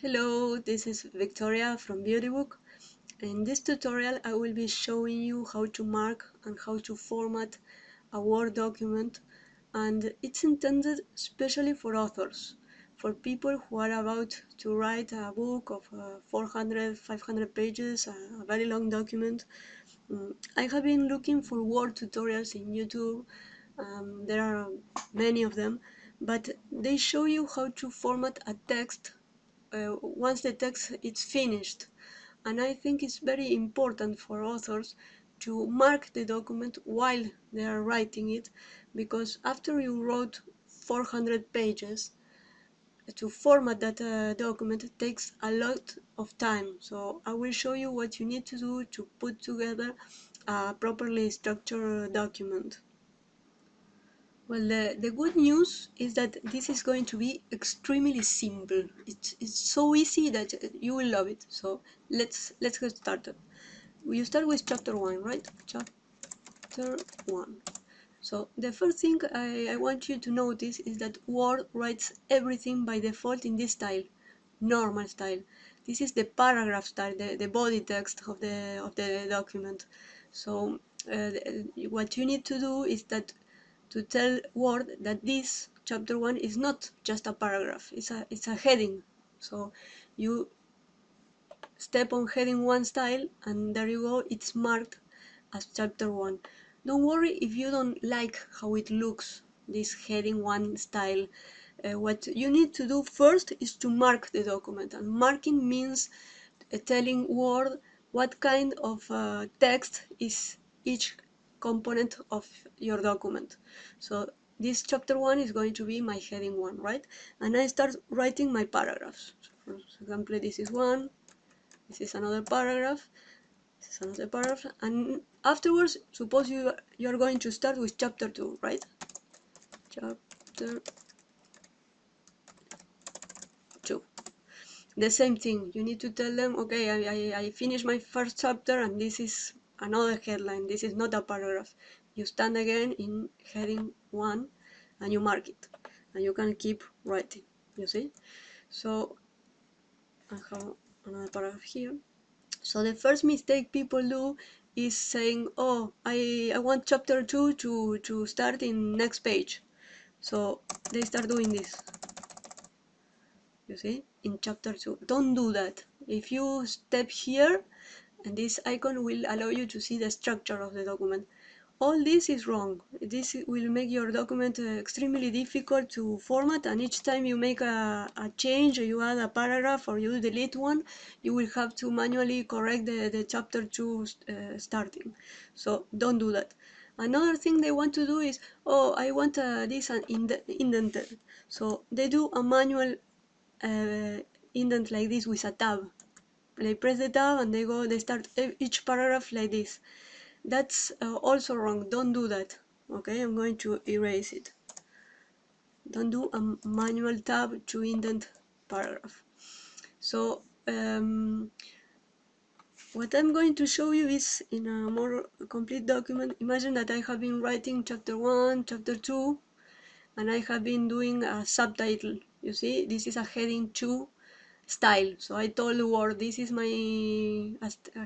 Hello, this is Victoria from BEAUTeBOOK. In this tutorial I will be showing you how to mark and how to format a Word document, and it's intended especially for authors, for people who are about to write a book of 400, 500 pages, a very long document. I have been looking for Word tutorials in YouTube. There are many of them, but they show you how to format a text once the text is finished. And I think it's very important for authors to mark the document while they are writing it, because after you wrote 400 pages, to format that document takes a lot of time. So I will show you what you need to do to put together a properly structured document. Well, the good news is that this is going to be extremely simple. It's so easy that you will love it. So let's get started. We start with chapter 1, right? Chapter 1. So the first thing I want you to notice is that Word writes everything by default in this style, normal style. This is the paragraph style, the body text of the document. So what you need to do is that to tell Word that this chapter 1 is not just a paragraph, it's a heading. So you step on heading 1 style and there you go, it's marked as chapter 1. Don't worry if you don't like how it looks, this heading 1 style. What you need to do first is to mark the document, and marking means telling Word what kind of text is each component of your document. So this chapter 1 is going to be my heading 1, right? And I start writing my paragraphs. So for example, this is one, this is another paragraph, this is another paragraph, and afterwards, suppose you're going to start with chapter 2, right? Chapter 2. The same thing, you need to tell them, okay, I finished my first chapter and this is another headline, this is not a paragraph. You stand again in heading 1 and you mark it, and you can keep writing, you see? So I have another paragraph here. So the first mistake people do is saying, oh, I want chapter 2 to start in next page. So they start doing this, you see, in chapter 2. Don't do that. If you step here, and this icon will allow you to see the structure of the document. All this is wrong. This will make your document extremely difficult to format, and each time you make a change, you add a paragraph or you delete one, you will have to manually correct the chapter 2 starting. So don't do that. Another thing they want to do is, oh, I want this indented. So they do a manual indent like this with a tab. They press the tab and they start each paragraph like this. That's also wrong. Don't do that. Okay, I'm going to erase it. Don't do a manual tab to indent paragraph. So what I'm going to show you is in a more complete document. Imagine that I have been writing chapter 1, chapter 2, and I have been doing a subtitle. You see, this is a heading 2 style. So I told the Word, this is my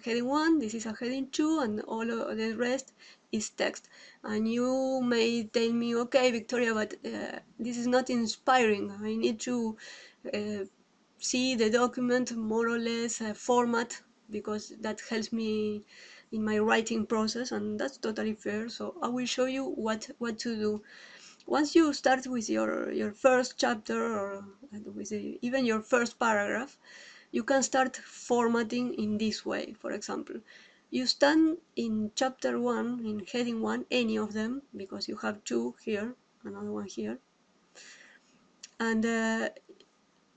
heading 1, this is a heading 2, and all of the rest is text. And you may tell me, okay, Victoria, but this is not inspiring. I need to see the document more or less format, because that helps me in my writing process, and that's totally fair. So I will show you what to do. Once you start with your first chapter, or with even your first paragraph, you can start formatting in this way. For example, you stand in chapter 1, in heading 1, any of them, because you have two here, another one here, and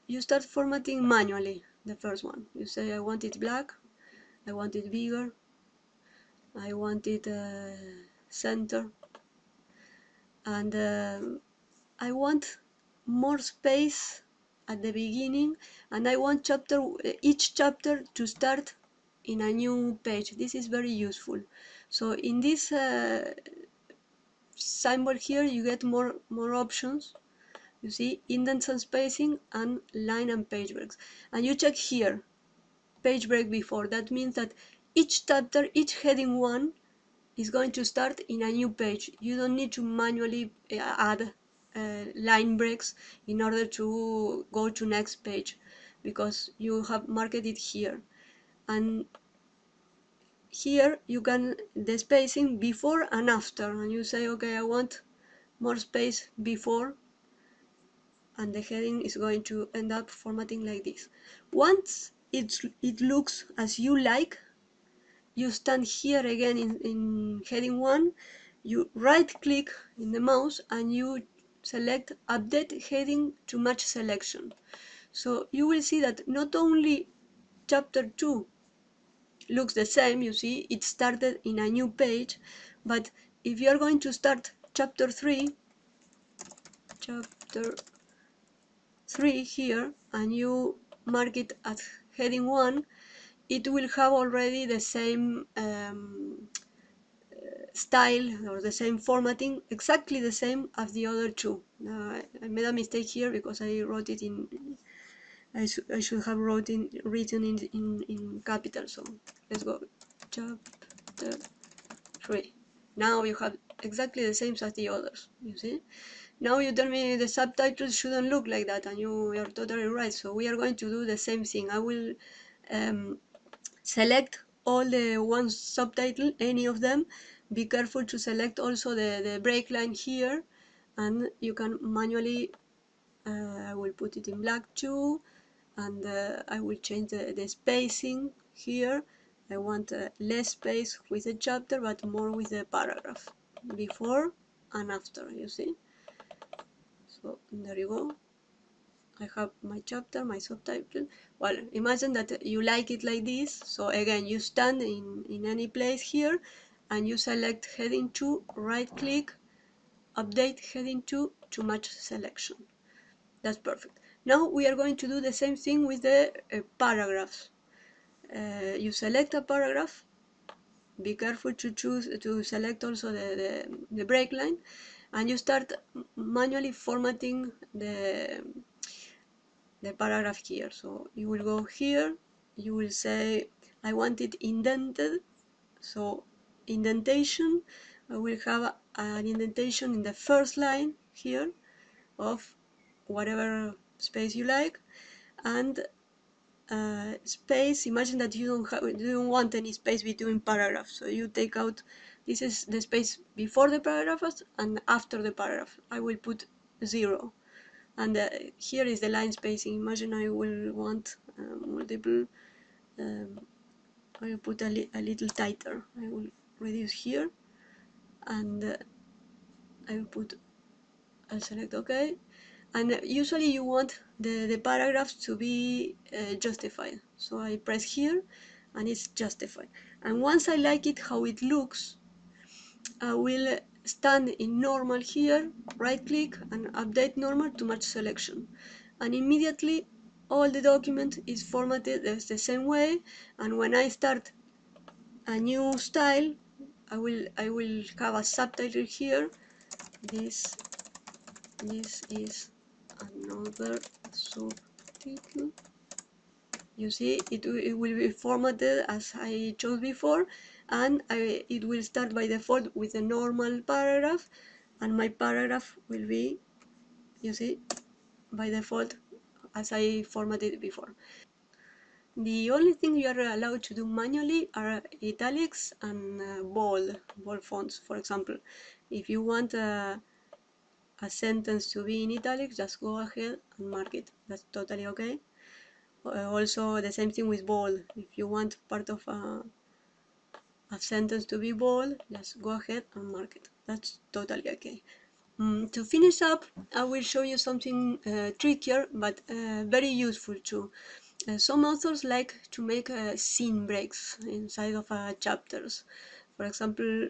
you start formatting manually. The first one, you say, I want it black, I want it bigger, I want it center, and I want more space at the beginning, and I want each chapter to start in a new page. This is very useful. So in this symbol here, you get more options You see, indents and spacing and line and page breaks. And you check here, page break before. That means that each chapter, each heading 1 is going to start in a new page. You don't need to manually add line breaks in order to go to next page, because you have marked it here. And here you can the spacing before and after, and you say, okay, I want more space before, and the heading is going to end up formatting like this. Once it looks as you like, you stand here again in heading 1, you right click in the mouse and you select update heading to match selection. So you will see that not only chapter 2 looks the same, you see it started in a new page, but if you are going to start chapter 3 here, and you mark it as heading 1, it will have already the same style or the same formatting, exactly the same as the other two. I made a mistake here because I wrote it in, I should have written in capital. So let's go chapter 3. Now you have exactly the same as the others, you see. Now you tell me the subtitles shouldn't look like that, and you are totally right. So we are going to do the same thing. I will select all the one subtitle, any of them. Be careful to select also the break line here, and you can manually, I will put it in black too, and I will change the spacing here. I want less space with the chapter, but more with the paragraph, before and after, you see. So there you go. I have my chapter, my subtitle. Well, imagine that you like it like this. So again, you stand in any place here and you select heading 2, right click, update heading 2 to match selection. That's perfect. Now we are going to do the same thing with the paragraphs. You select a paragraph. Be careful to select also the break line, and you start manually formatting the paragraph here. So you will go here, you will say I want it indented. So indentation, I will have an indentation in the first line here of whatever space you like, and space, imagine that you don't want any space between paragraphs, so you take out, this is the space before the paragraph and after the paragraph. I will put 0. And here is the line spacing. Imagine I will want multiple, I will put a little tighter. I will reduce here, and I will put, I'll select OK. And usually you want the paragraphs to be justified. So I press here and it's justified. And once I like it how it looks, I will stand in normal here, right click and update normal to match selection. And immediately all the document is formatted the same way, and when I start a new style, I will have a subtitle here. This is another subtitle. You see, it will be formatted as I chose before, and it will start by default with a normal paragraph, and my paragraph will be, you see, by default as I formatted before. The only thing you are allowed to do manually are italics and bold fonts. For example, if you want a sentence to be in italics, just go ahead and mark it. That's totally okay. Also, the same thing with bold. If you want part of a sentence to be bold, just go ahead and mark it. That's totally okay. To finish up, I will show you something trickier, but very useful too. Some authors like to make scene breaks inside of chapters. For example,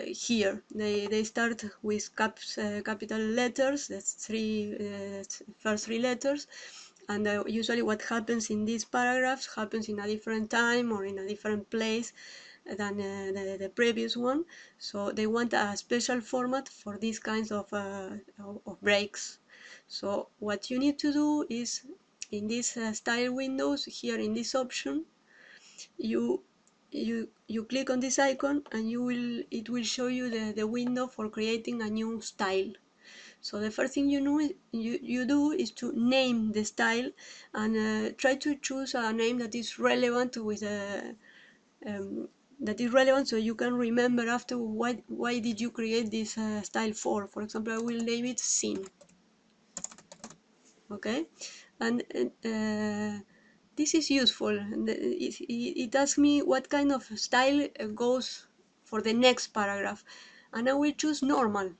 here they start with capital letters, that's first three letters, and usually what happens in these paragraphs happens in a different time or in a different place than the previous one. So they want a special format for these kinds of breaks. So what you need to do is, in this style windows here in this option, you click on this icon and it will show you the window for creating a new style. So the first thing you do is to name the style, and try to choose a name that is relevant with um, so you can remember after why did you create this style for. For example, I will name it scene. Okay, and this is useful. It asks me what kind of style goes for the next paragraph, and I will choose normal.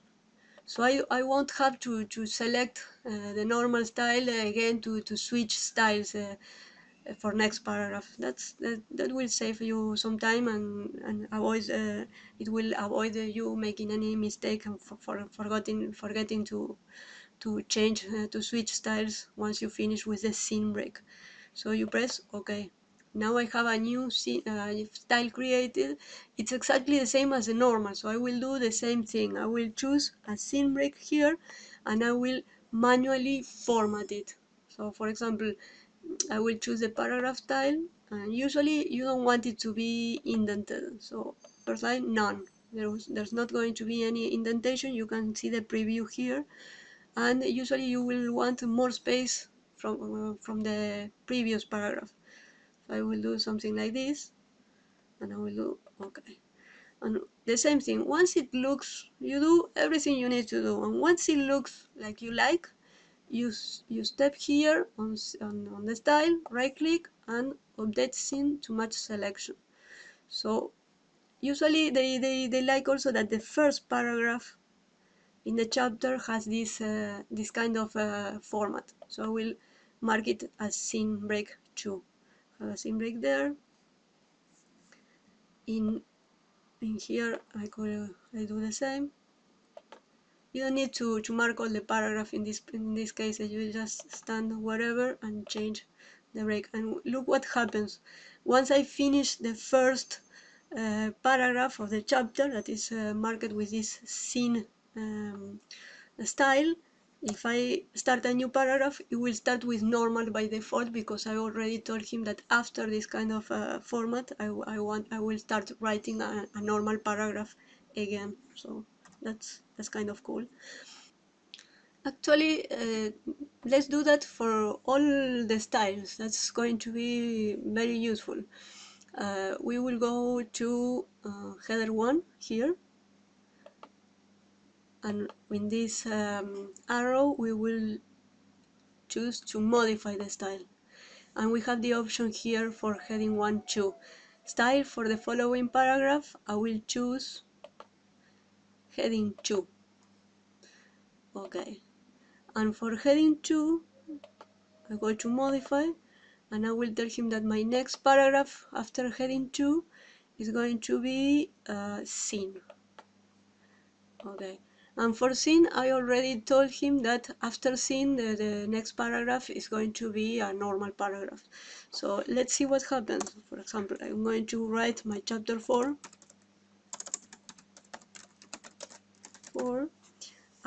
So I won't have to select the normal style again to switch styles for next paragraph. That will save you some time, and avoid it will avoid you making any mistake and forgetting to change to switch styles once you finish with the scene break. So you press OK. Now I have a new style created. It's exactly the same as the normal, so I will do the same thing. I will choose a scene break here, and I will manually format it. So for example, I will choose the paragraph style, and usually you don't want it to be indented. So first line, none. There's not going to be any indentation. You can see the preview here, and usually you will want more space from the previous paragraph. So I will do something like this, and I will do OK. And the same thing, once it looks, you do everything you need to do, and once it looks like you like, you step here on the style, right click, and update scene to match selection. So usually they like also that the first paragraph in the chapter has this kind of format. So I will mark it as scene break 2. Have a scene break there. In here I do the same. You don't need to mark all the paragraph in this case. You just stand wherever and change the break. And look what happens. Once I finish the first paragraph of the chapter that is marked with this scene style, if I start a new paragraph, it will start with normal by default, because I already told him that after this kind of format, I will start writing a normal paragraph again. So that's kind of cool. Actually, let's do that for all the styles. That's going to be very useful. We will go to header 1 here, and in this arrow we will choose to modify the style, and we have the option here for heading 1 2 style. For the following paragraph I will choose heading 2. Okay, and for heading 2 I go to modify, and I will tell him that my next paragraph after heading 2 is going to be scene. Okay, and for scene I already told him that after scene the next paragraph is going to be a normal paragraph. So let's see what happens. For example, I'm going to write my chapter 4.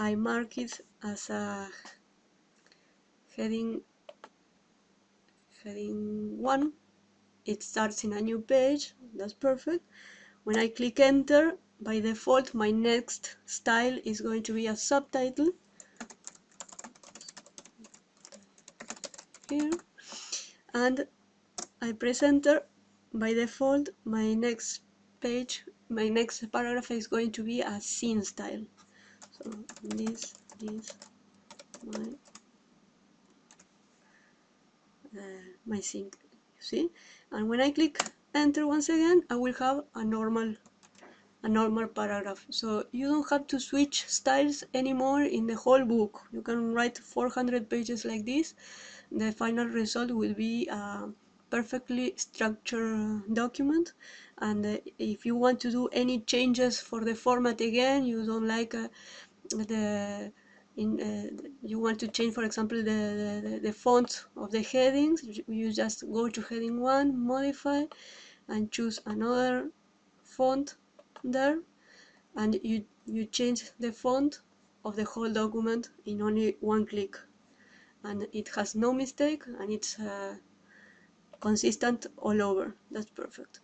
I mark it as a heading 1. It starts in a new page. That's perfect. When I click enter, by default my next style is going to be a subtitle here, and I press enter. By default my next paragraph is going to be a scene style. So this is my scene, you see. And when I click enter once again, I will have a normal paragraph. So you don't have to switch styles anymore in the whole book. You can write 400 pages like this. The final result will be a perfectly structured document. And if you want to do any changes for the format again, you don't like you want to change, for example, the font of the headings, you just go to heading 1, modify, and choose another font there, and you change the font of the whole document in only one click. and it has no mistake, and it's consistent all over. That's perfect.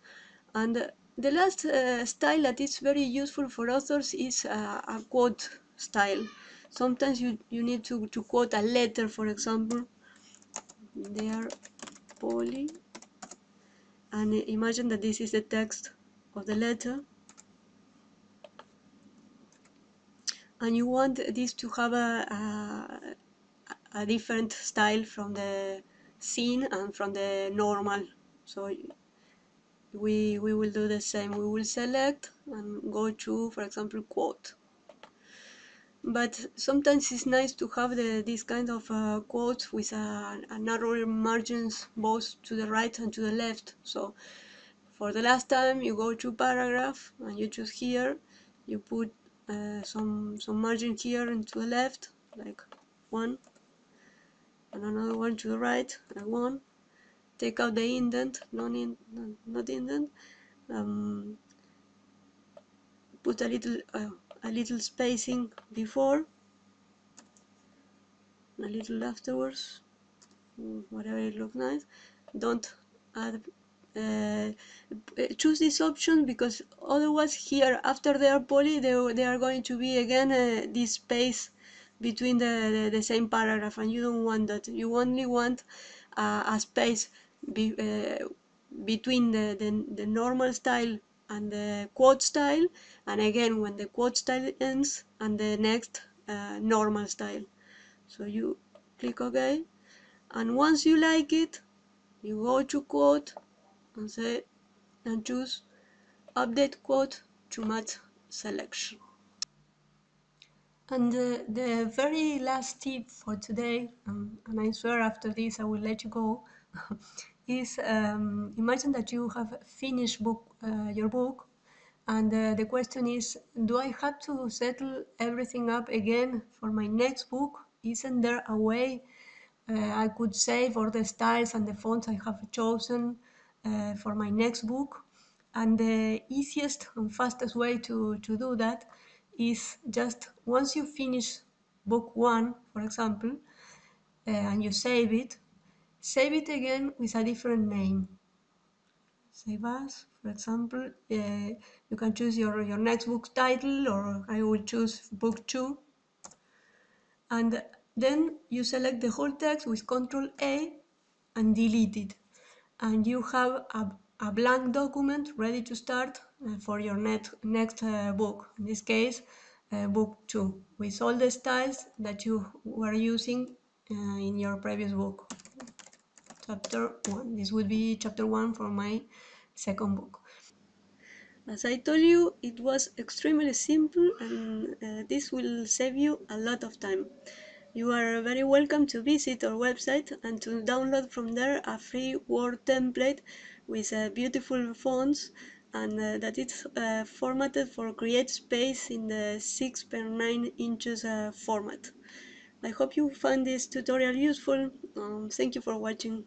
And the last style that is very useful for authors is a quote style. Sometimes you need to quote a letter, for example. They are poly, and imagine that this is the text of the letter, and you want this to have a different style from the scene and from the normal. So we will do the same. We will select and go to, for example, quote. But sometimes it's nice to have this kind of quotes with a narrower margins both to the right and to the left. So for the last time, you go to paragraph and you choose here, you put some margin here and to the left, like one, and another one to the right, like one. Take out the indent, not indent. Put a little spacing before, a little afterwards, whatever it looks nice. Don't add. Choose this option because otherwise here after they are poly they are going to be again this space between the same paragraph, and you don't want that. You only want a space between the normal style and the quote style, and again when the quote style ends and the next normal style. So you click OK, and once you like it, you go to quote and say and choose update quote to match selection. And the very last tip for today, and I swear after this I will let you go, is imagine that you have finished your book, and the question is, do I have to settle everything up again for my next book? Isn't there a way I could save all the styles and the fonts I have chosen for my next book? And the easiest and fastest way to do that is just once you finish book one, for example, and you save it again with a different name. Save as, for example, you can choose your next book title, or I will choose book 2. And then you select the whole text with Ctrl A and delete it. And you have a blank document ready to start for your next book. In this case, book 2, with all the styles that you were using in your previous book. Chapter 1. This would be chapter 1 for my second book. As I told you, it was extremely simple, and this will save you a lot of time. You are very welcome to visit our website and to download from there a free Word template with beautiful fonts, and that it's formatted for Create Space in the 6x9 inches format. I hope you find this tutorial useful. Thank you for watching.